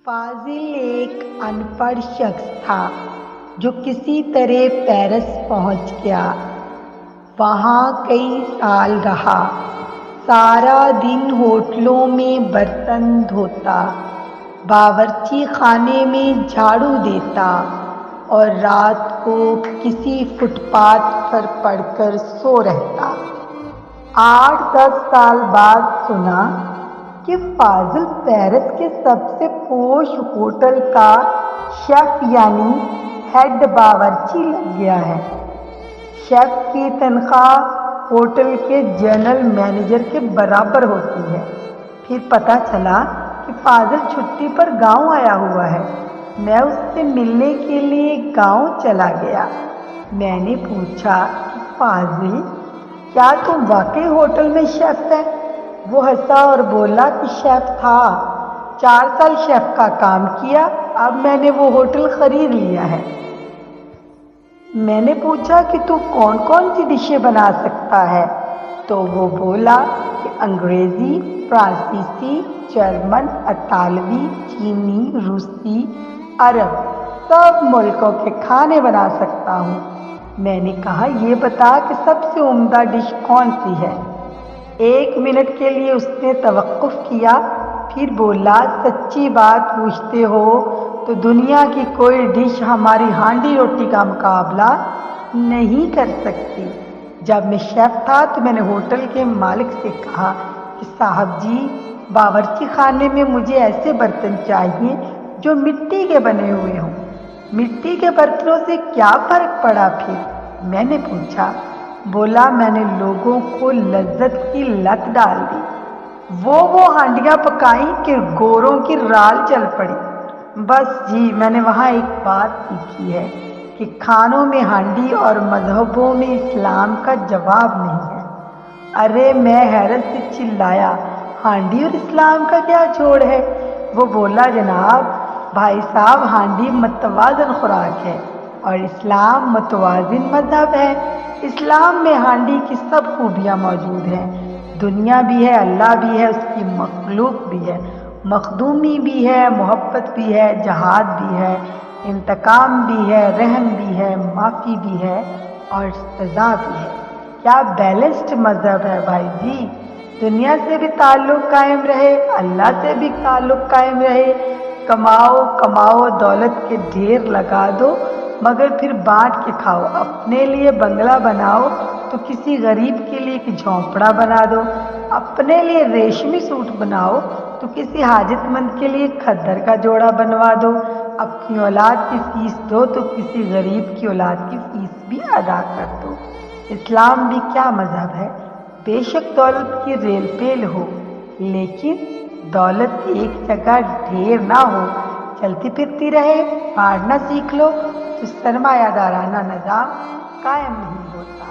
فاضل ایک ان پڑھ شخص تھا جو کسی طرح پیرس پہنچ گیا۔ وہاں کئی سال رہا۔ سارا دن ہوٹلوں میں برتن دھوتا، باورچی خانے میں جھاڑو دیتا اور رات کو کسی فٹ پاتھ پر پڑ کر سو رہتا۔ 8-10 سال بعد سنا کہ فاضل پیرس کے سب سے پوش ہوٹل کا شیف یعنی ہیڈ باورچی لگ گیا ہے۔ شیف کی تنخواہ ہوٹل کے جنرل مینیجر کے برابر ہوتی ہے۔ پھر پتہ چلا کہ فاضل چھٹی پر گاؤں آیا ہوا ہے۔ میں اس سے ملنے کے لیے گاؤں چلا گیا۔ میں نے پوچھا کہ فاضل، کیا تم واقعی ہوٹل میں شیف ہے؟ وہ ہنسا اور بولا کہ شیف تھا، 4 سال شیف کا کام کیا، اب میں نے وہ ہوٹل خرید لیا ہے۔ میں نے پوچھا کہ تو کون کون سی ڈشیں بنا سکتا ہے؟ تو وہ بولا کہ انگریزی، فرانسیسی، جرمن، اطالوی، چینی، روسی، عرب، سب ملکوں کے کھانے بنا سکتا ہوں۔ میں نے کہا یہ بتا کہ سب سے عمدہ ڈش کون سی ہے؟ 1 منٹ کے لیے اس نے توقف کیا، پھر بولا سچی بات پوچھتے ہو تو دنیا کی کوئی ڈش ہماری ہانڈی روٹی کا مقابلہ نہیں کر سکتی۔ جب میں شیف تھا تو میں نے ہوٹل کے مالک سے کہا کہ صاحب جی، باورچی خانے میں مجھے ایسے برتن چاہیے جو مٹی کے بنے ہوئے ہوں۔ مٹی کے برتنوں سے کیا فرق پڑا پھر؟ میں نے پوچھا۔ بولا میں نے لوگوں کو لذت کی لت ڈال دی۔ وہ ہانڈیاں پکائیں کہ گوروں کی رال چل پڑی۔ بس جی، میں نے وہاں ایک بات سیکھی ہے کہ کھانوں میں ہانڈی اور مذہبوں میں اسلام کا جواب نہیں ہے۔ ارے میں حیرت سے چلایا، ہانڈی اور اسلام کا کیا جوڑ ہے؟ وہ بولا جناب، بھائی صاحب، ہانڈی متوازن خوراک ہے اور اسلام متوازن مذہب ہے۔ اسلام میں ہانڈی کی سب خوبیاں موجود ہیں، دنیا بھی ہے، اللہ بھی ہے، اس کی مخلوق بھی ہے، مخدومی بھی ہے، محبت بھی ہے، جہاد بھی ہے، انتقام بھی ہے، رحم بھی ہے، معافی بھی ہے اور سزا بھی ہے۔ کیا بیلنسڈ مذہب ہے بھائی جی! دنیا سے بھی تعلق قائم رہے، اللہ سے بھی تعلق قائم رہے۔ کماؤ، دولت کے ڈھیر لگا دو، مگر پھر بانٹ کے کھاؤ۔ اپنے لیے بنگلہ بناؤ تو کسی غریب کے لیے ایک جھونپڑا بنا دو۔ اپنے لیے ریشمی سوٹ بناؤ تو کسی حاجت مند کے لیے کھدر کا جوڑا بنوا دو۔ اپنی اولاد کی فیس دو تو کسی غریب کی اولاد کی فیس بھی ادا کر دو۔ اسلام بھی کیا مذہب ہے؟ بے شک دولت کی ریل پیل ہو، لیکن دولت ایک جگہ ڈھیر نہ ہو، چلتی پھرتی رہے۔ بانٹنا سیکھ لو تو سرمایہ دارانہ نظام قائم نہیں ہوتا۔